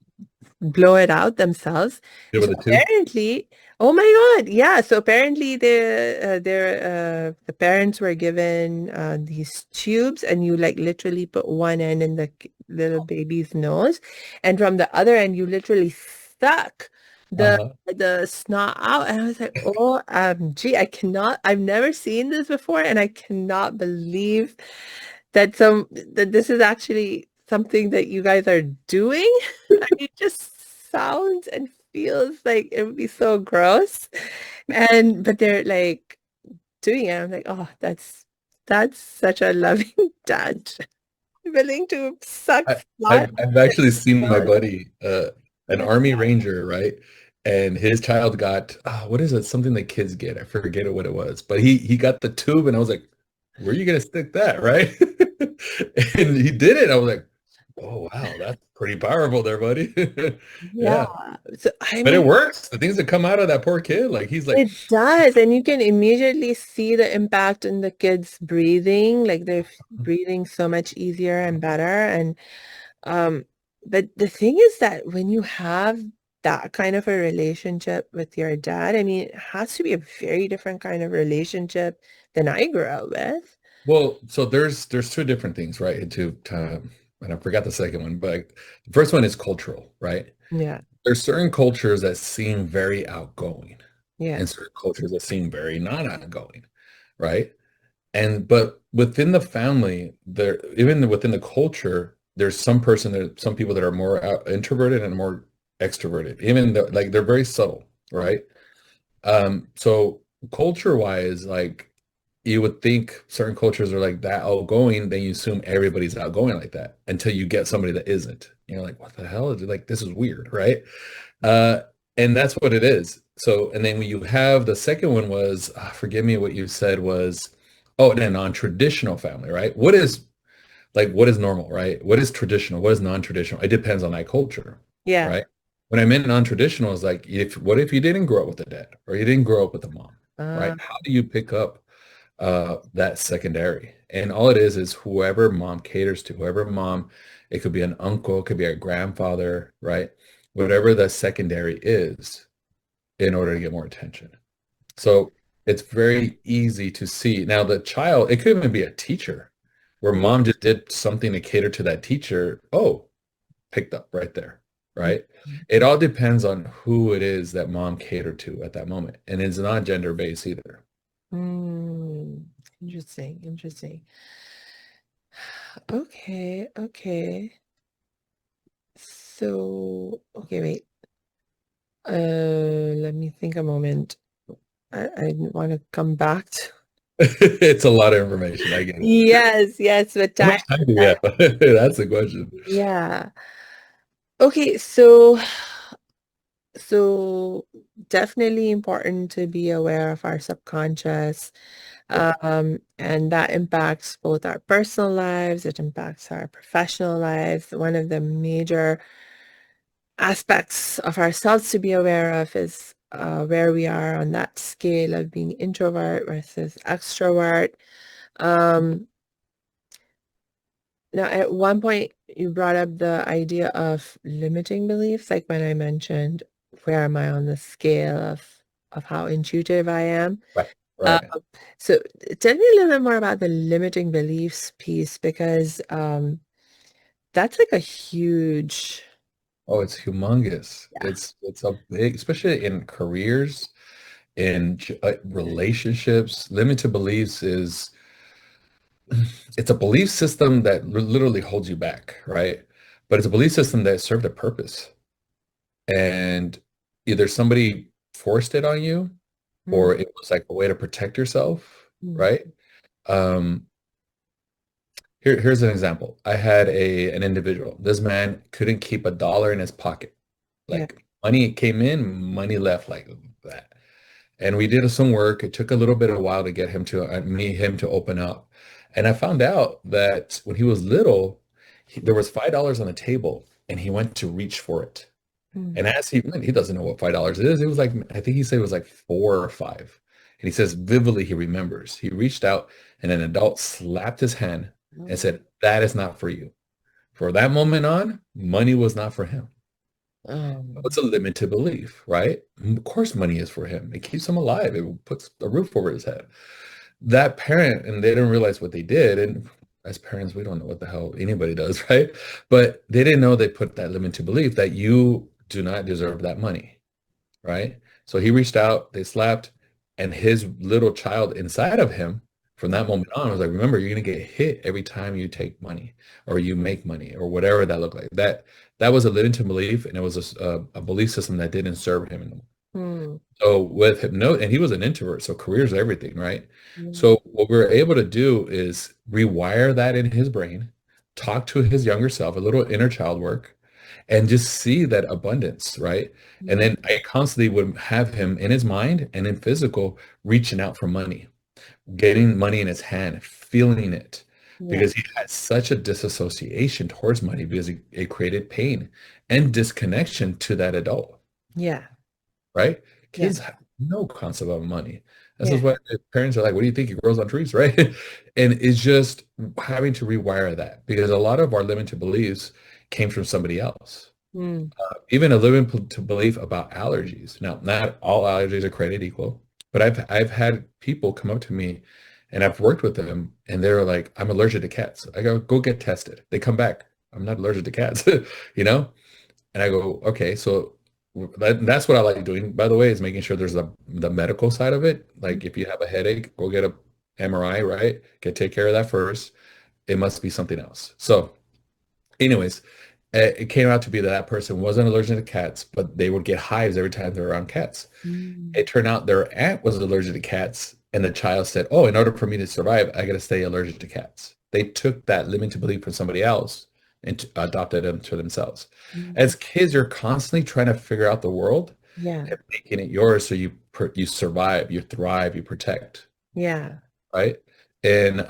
blow it out themselves. Give So it a tube. apparently, oh my God, yeah. So apparently, the parents were given these tubes, and you like literally put one end in the little baby's nose, and from the other end, you literally suck the Uh-huh. the snot out. And I was like, oh, gee, I've never seen this before, and I cannot believe that this is actually something that you guys are doing. It just sounds and feels like it would be so gross. But they're like doing it. I'm like, oh, that's such a loving dad. Willing to suck I, snot. I've actually seen my buddy, an Army Ranger, right? and his child got what is it? Something that kids get. I forget what it was, but he got the tube, and I was like, "Where are you gonna stick that?" Right? And he did it. I was like, "Oh wow, that's pretty powerful there, buddy." Yeah. Yeah, So, I but it mean, works. The things that come out of that poor kid, like he's like, it does. And you can immediately see the impact in the kids' breathing. Like they're breathing so much easier and better. And Um, but the thing is that when you have that kind of a relationship with your dad, I mean, it has to be a very different kind of relationship than I grew up with. well, so there's two different things, right? And I forgot the second one, but the first one is cultural, right? Yeah, There's certain cultures that seem very outgoing yeah, and certain cultures that seem very not outgoing, right? And but within the family, there even within the culture, there's some people that are more introverted and more extroverted. Even though like they're very subtle, right? So culture wise, like you would think certain cultures are like that outgoing, then you assume everybody's outgoing like that until you get somebody that isn't. You're like, what the hell? Like, this is weird, right? Uh, and that's what it is. So, and then when you have the second one was, forgive me, what you said was, oh, and a non-traditional family, right? What is normal, right? What is traditional? What is non-traditional? It depends on that culture, yeah. right? When I meant non-traditional is like, what if you didn't grow up with a dad or you didn't grow up with a mom, right? Uh, How do you pick up that secondary? And all it is whoever mom caters to, whoever mom, it could be an uncle, it could be a grandfather, right? Whatever the secondary is in order to get more attention. So it's very easy to see. Now the child, it could even be a teacher where mom just did something to cater to that teacher. Oh, picked up right there, right? It all depends on who it is that mom catered to at that moment. And it's not gender based either. mm, interesting, interesting. Okay, okay. So, okay, wait. Let me think a moment. I want to come back to. It's a lot of information. I get it. Yes, yes, but How time. much time do we have? That's the question. Yeah. Okay, so definitely important to be aware of our subconscious, Yep. and that impacts both our personal lives, it impacts our professional lives. One of the major aspects of ourselves to be aware of is where we are on that scale of being introvert versus extrovert. Um, Now, at one point, you brought up the idea of limiting beliefs, like when I mentioned, where am I on the scale of how intuitive I am? Right. Um, Right. so tell me a little bit more about the limiting beliefs piece, because that's like a huge, Oh, it's humongous. yeah. It's a big, especially in careers, in relationships. Limited beliefs is it's a belief system that literally holds you back, right? But it's a belief system that served a purpose. And either somebody forced it on you Mm, or it was like a way to protect yourself, mm, right? Um, here's an example. I had an individual. This man couldn't keep a dollar in his pocket. yeah. Like money came in, money left like that. And we did some work. It took a little bit of a while to get him to him to open up. And I found out that when he was little, there was $5 on the table and he went to reach for it. Mm, And as he went, he doesn't know what $5 is. It was like, I think he said it was like four or five. And he says vividly he remembers. He reached out and an adult slapped his hand and mm, said, that is not for you. For that moment on, money was not for him. It's um, a limited belief, right? Of course, money is for him. It keeps him alive. It puts a roof over his head. That parent, and they didn't realize what they did. And as parents, we don't know what the hell anybody does, right? But they didn't know they put that limited belief that you do not deserve that money, right? So he reached out, they slapped, and his little child inside of him from that moment on was like, remember, you're going to get hit every time you take money or you make money or whatever that looked like. That was a limited belief, and it was a belief system that didn't serve him anymore. mm, So with hypnosis, and he was an introvert, so careers are everything, right? mm, So what we're able to do is rewire that in his brain, talk to his younger self, a little inner child work, and just see that abundance, right? And Mm. then I constantly would have him in his mind and in physical reaching out for money, getting money in his hand, feeling it, Yeah. because he had such a disassociation towards money because it created pain and disconnection to that adult, Yeah. right? Yeah. Kids have no concept of money. This Yeah. is what their parents are like, what do you think? It grows on trees, right? And it's just having to rewire that because a lot of our limited beliefs came from somebody else. Mm. Even a limited belief about allergies. Now, not all allergies are created equal, but I've had people come up to me and I've worked with them and they're like, I'm allergic to cats. I go get tested. They come back. I'm not allergic to cats, you know? And I go, okay, so that's what I like doing, by the way, is making sure there's the medical side of it. Like if you have a headache, go get a MRI, right? Take care of that first. It must be something else. So anyways, it came out to be that that person wasn't allergic to cats, but they would get hives every time they were around cats. Mm. It turned out their aunt was allergic to cats, and the child said, "Oh, in order for me to survive, I got to stay allergic to cats." They took that limited belief from somebody else and adopted it to themselves. Mm. As kids, you're constantly trying to figure out the world Yeah. and making it yours, so you survive, you thrive, you protect, Yeah. right? And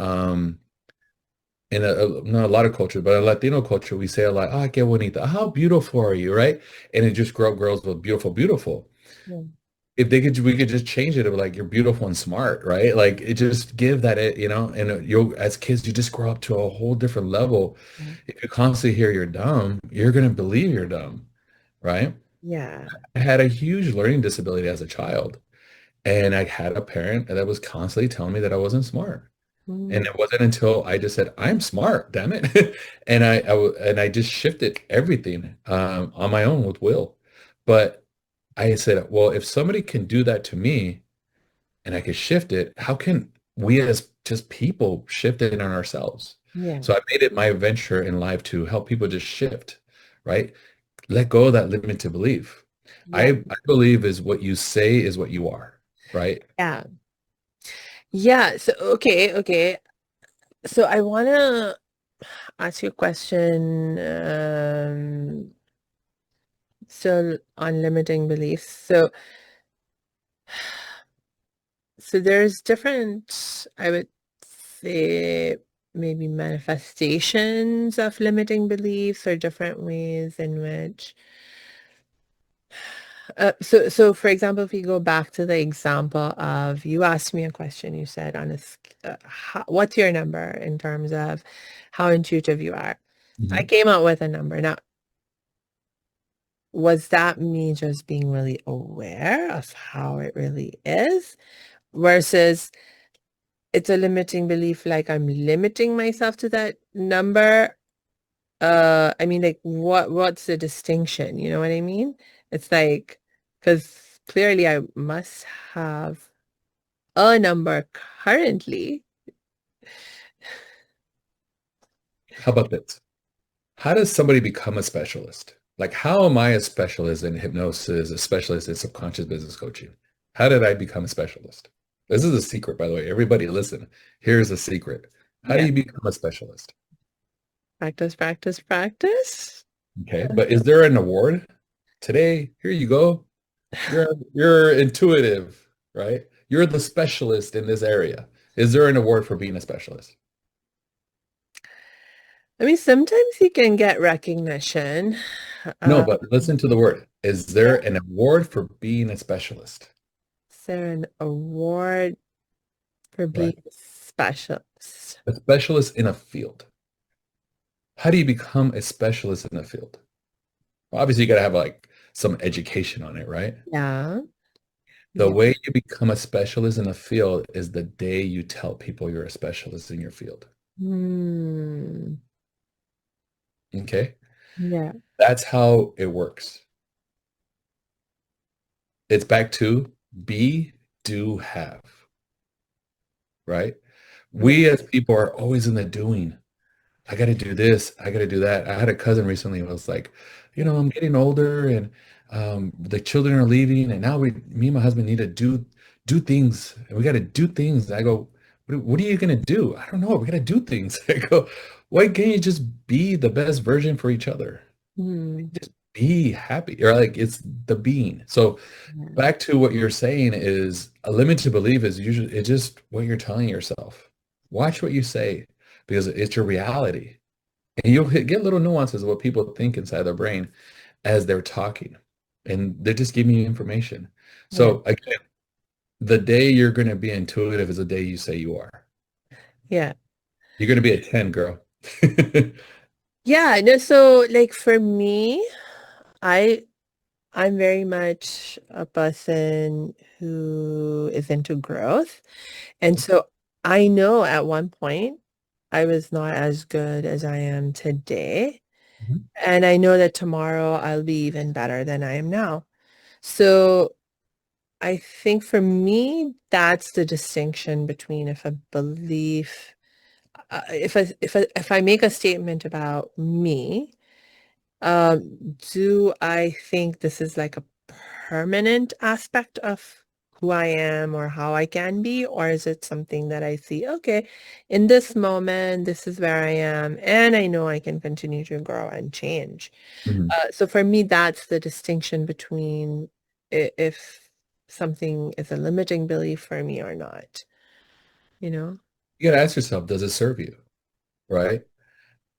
in not a lot of cultures, but in Latino culture, we say a lot, ah, qué bonita, how beautiful are you, right? And it just grow girls with beautiful, beautiful. Yeah. If they could, we could just change it of like you're beautiful and smart, right? Like it just give that it, and you as kids, you just grow up to a whole different level. If you constantly hear you're dumb, you're gonna believe you're dumb, right? Yeah. I had a huge learning disability as a child, and I had a parent that was constantly telling me that I wasn't smart. And Mm. it wasn't until I just said, I'm smart, damn it. And I just shifted everything on my own with will. But I said, well, if somebody can do that to me and I could shift it, how can we as just people shift it in on ourselves? Yeah. So I made it my venture in life to help people just shift, right? Let go of that limited belief. Yeah. I believe is what you say is what you are, right? Yeah. Yeah. So, okay. Okay. So I want to ask you a question. Still on limiting beliefs. So there's different, I would say, maybe manifestations of limiting beliefs or different ways in which so for example, if you go back to the example of you asked me a question, you said on what's your number in terms of how intuitive you are? I Mhm. came out with a number. Now, was that me just being really aware of how it really is versus it's a limiting belief, like I'm limiting myself to that number? I mean, like what's the distinction? You know what I mean? It's like, because clearly I must have a number currently. How about this? How does somebody become a specialist? Like, how am I a specialist in hypnosis, a specialist in subconscious business coaching? How did I become a specialist? This is a secret, by the way. Everybody listen. Here's a secret. How do Yeah. you become a specialist? Practice, practice, practice. Okay, but is there an award? Today, here you go. You're intuitive, right? You're the specialist in this area. Is there an award for being a specialist? I mean, sometimes you can get recognition. No, Uh, but listen to the word. Is there yeah. an award for being a specialist? Is there an award for Right. being a specialist? A specialist in a field. How do you become a specialist in a field? Well, obviously, you got to have like some education on it, right? Yeah. The Yeah. way you become a specialist in a field is the day you tell people you're a specialist in your field. Hmm. Okay? Yeah. That's how it works. It's back to be, do, have, right? Yeah. We as people are always in the doing. I got to do this. I got to do that. I had a cousin recently who was like, I'm getting older and the children are leaving and now me and my husband need to do things and we got to do things. I go, what are you going to do? I don't know. We got to do things. I go, why can't you just be the best version for each other? Mm. Just be happy, or like it's the being. So Yeah. back to what you're saying is a limited belief is usually it's just what you're telling yourself. Watch what you say because it's your reality. And you'll get little nuances of what people think inside their brain as they're talking. And they're just giving you information. Yeah. So again, the day you're going to be intuitive is the day you say you are. Yeah. You're going to be a 10, girl. Yeah. No, so like for me, I I'm very much a person who is into growth. And so I know at one point I was not as good as I am today. Mhm. And I know that tomorrow I'll be even better than I am now. So I think for me, that's the distinction between if a belief, if I make a statement about me, do I think this is like a permanent aspect of who I am or how I can be, or is it something that I see, okay, in this moment, this is where I am, and I know I can continue to grow and change. Mhm. So for me, that's the distinction between if something is a limiting belief for me or not, you know? You got to ask yourself, does it serve you? Right?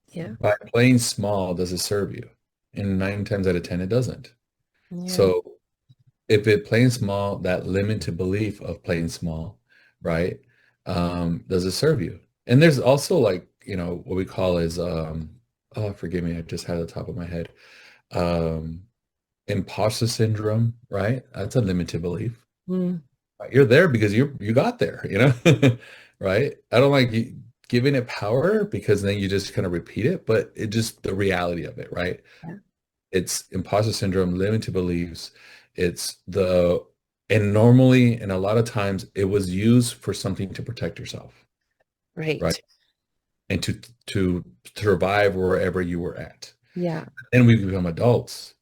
Yeah. By playing small, does it serve you? And 9 times out of 10, it doesn't. Yeah. So if it playing small, that limited belief of playing small, right? Does it serve you? And there's also like, what we call is, oh, forgive me, I just had it at the top of my head. Um, Imposter syndrome, right? That's a limited belief. Mm, You're there because you got there, right? I don't like giving it power because then you just kind of repeat it, but it just the reality of it, right? yeah. It's imposter syndrome, limited beliefs. It's the and normally and a lot of times it was used for something to protect yourself, right? Right. And to survive wherever you were at. Yeah. Then we become adults.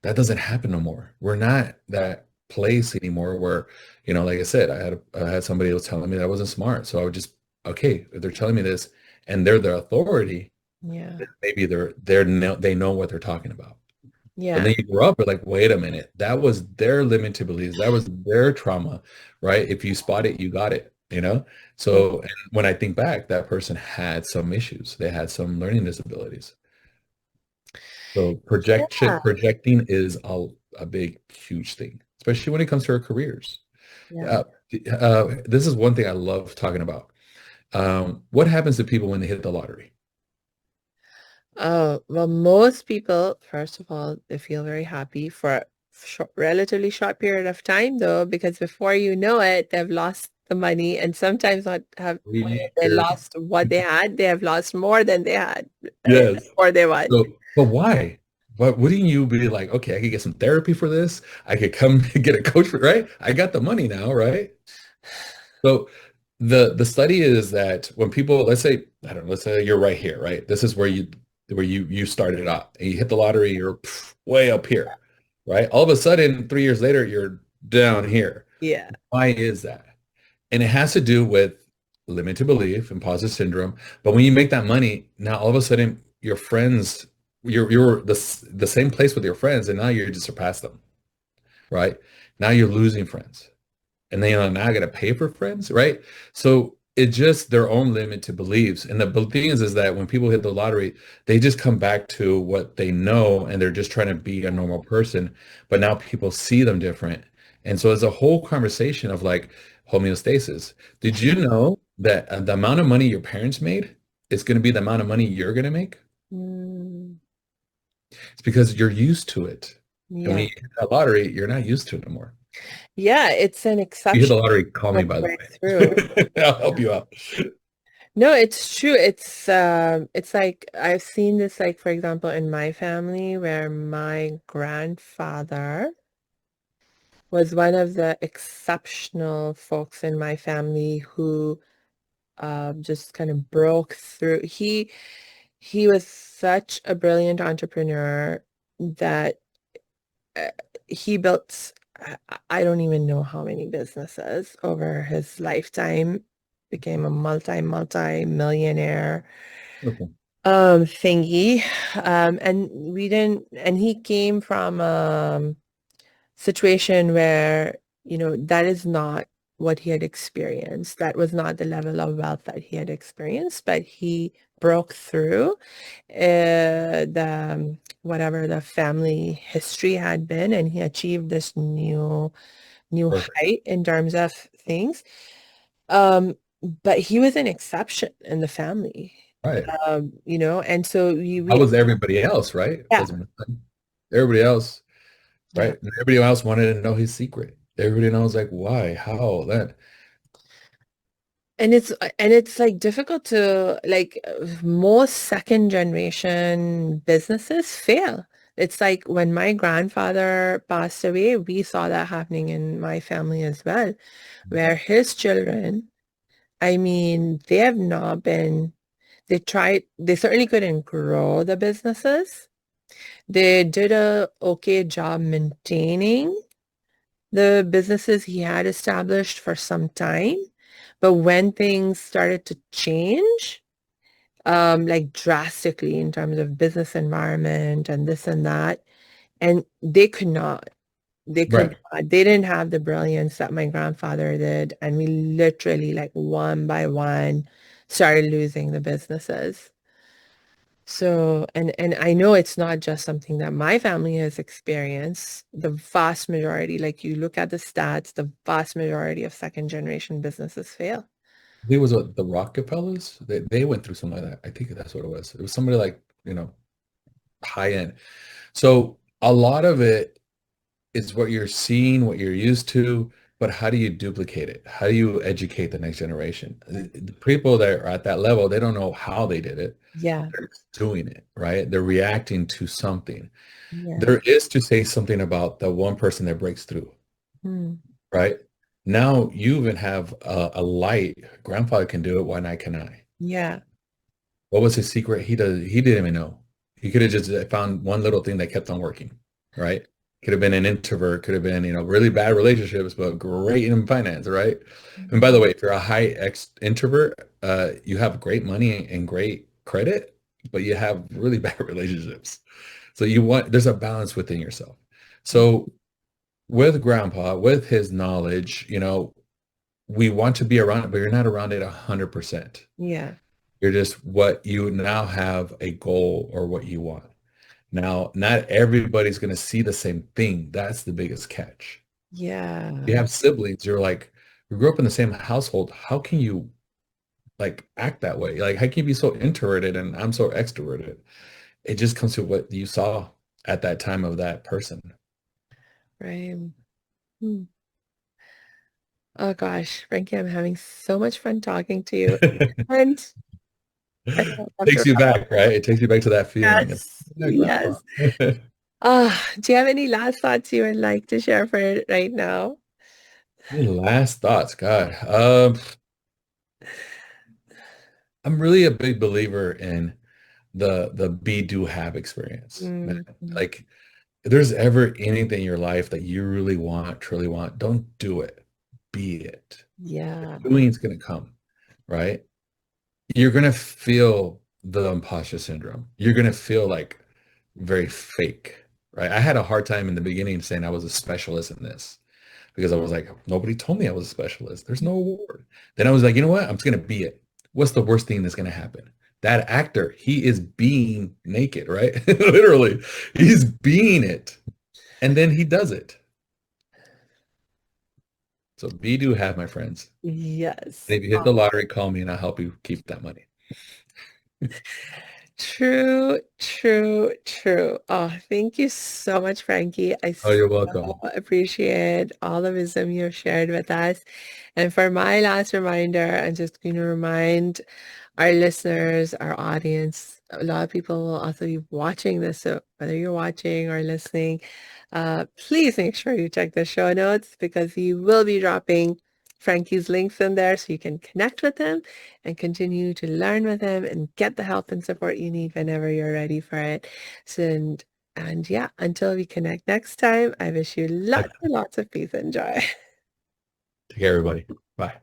That doesn't happen no more. We're not that place anymore where, like I said, I had somebody who was telling me that I wasn't smart. So I would just, okay, if they're telling me this and they're the authority, Yeah. maybe they know what they're talking about. But Yeah. then you grow up, you're like, wait a minute, that was their limited beliefs. That was their trauma, right? If you spot it, you got it. So and when I think back, that person had some issues. They had some learning disabilities. So Yeah. projecting is a big, huge thing, especially when it comes to our careers. Yeah. Uh, this is one thing I love talking about. What happens to people when they hit the lottery? Oh, well, most people, first of all, they feel very happy for a relatively short period of time, though, because before you know it, they've lost the money, and sometimes not have when 3 they years. lost what they had, they have lost more than they had Yes. before they won. But why? But wouldn't you be like, okay, I could get some therapy for this. I could come get a coach for, right? I got the money now, right? So the study is that when people, let's say, I don't know, let's say you're right here, right? This is where you started out and you hit the lottery, you're way up here, right? All of a sudden, 3 years later, you're down here. Yeah. Why is that? And it has to do with limited belief, imposter syndrome. But when you make that money, now all of a sudden your friends, you're the same place with your friends, and now you're just surpassed them, right? Now you're losing friends. And then now I gotta pay for friends, right? So it just their own limited beliefs. And the thing is that when people hit the lottery, they just come back to what they know and they're just trying to be a normal person. But now people see them different. And so it's a whole conversation of like homeostasis. Did you know that the amount of money your parents made is going to be the amount of money you're going to make? Mm, It's because you're used to it. And when yeah. you hit that lottery, you're not used to it anymore. Yeah, it's an If you hit the exception lottery, call me, to by the break through. way. I'll help you out. No, it's true. It's like I've seen this like for example in my family where my grandfather was one of the exceptional folks in my family who just kind of broke through. He was such a brilliant entrepreneur that uh, he built I don't even know how many businesses over his lifetime, became a multi millionaire. Okay. thingy. And we didn't, and he came from situation where, that is not what he had experienced. That was not the level of wealth that he had experienced, but he broke through the whatever the family history had been, and he achieved this new Perfect. height in terms of things. Um, but he was an exception in the family. Right. And so How we was everybody else, right? yeah, Doesn't matter. Everybody else, yeah. right? And everybody else wanted to know his secret. Everybody knows like why, how, that. And it's like difficult to like most second generation businesses fail. It's like when my grandfather passed away, we saw that happening in my family as well, where his children, I mean, they have not been, they certainly couldn't grow the businesses. They did a okay job maintaining the businesses he had established for some time. But when things started to change, like drastically in terms of business environment and this and that, and Right. they didn't have the brilliance that my grandfather did. And we literally like one by one started losing the businesses. So, and I know it's not just something that my family has experienced. The vast majority, like you look at the stats, the vast majority of second generation businesses fail. It was what, the Rockefellers. They went through something like that. I think that's what it was. It was somebody like, high end. So a lot of it is what you're seeing, what you're used to, but how do you duplicate it? How do you educate the next generation? The people that are at that level, they don't know how they did it. Yeah, They're just doing it, right? They're reacting to something. yeah. There is to say something about the one person that breaks through, Hmm. right? Now you even have a light. Grandfather can do it. Why not can I? Yeah. What was his secret? He didn't even know. He could have just found one little thing that kept on working, right? Could have been an introvert, could have been, really bad relationships, but great in finance, right? And by the way, if you're a high ex introvert, you have great money and great credit, but you have really bad relationships. So there's a balance within yourself. So with grandpa, with his knowledge, we want to be around it, but you're not around it 100%. Yeah. You're just what you now have a goal or what you want. Now, not everybody's going to see the same thing. That's the biggest catch. You Yeah. have siblings, you're like, we grew up in the same household. How can you like act that way? Like, how can you be so introverted and I'm so extroverted? It just comes to what you saw at that time of that person. Right. Hmm. Oh gosh, Frankie, I'm having so much fun talking to you. And I don't have to Takes you wrap. back, right? It takes you back to that feeling. It's Yes. that grandpa. Yes. Do you have any last thoughts you would like to share for right now? Any last thoughts, God. I'm really a big believer in the be do have experience, man. Mhm. Like if there's ever anything in your life that you really want, truly want, don't do it. Be it. Yeah. Doing is gonna come, right? You're gonna feel the imposter syndrome. You're gonna feel like very fake, right? I had a hard time in the beginning saying I was a specialist in this because I was like, nobody told me I was a specialist. There's no award. Then I was like, you know what? I'm just gonna be it. What's the worst thing that's gonna happen? That actor, he is being naked, right? Literally, he's being it. And then he does it. So be do have, my friends. Yes. And if you hit the lottery, call me and I'll help you keep that money. True, true, true. Oh, thank you so much, Frankie. I Oh, you're so welcome. appreciate all the wisdom you've shared with us. And for my last reminder, I'm just going to remind our listeners, our audience, a lot of people will also be watching this. So whether you're watching or listening, please make sure you check the show notes because he will be dropping Frankie's links in there so you can connect with him and continue to learn with him and get the help and support you need whenever you're ready for it. So, and yeah, until we connect next time, I wish you lots and lots of peace and joy. Take care, everybody. Bye.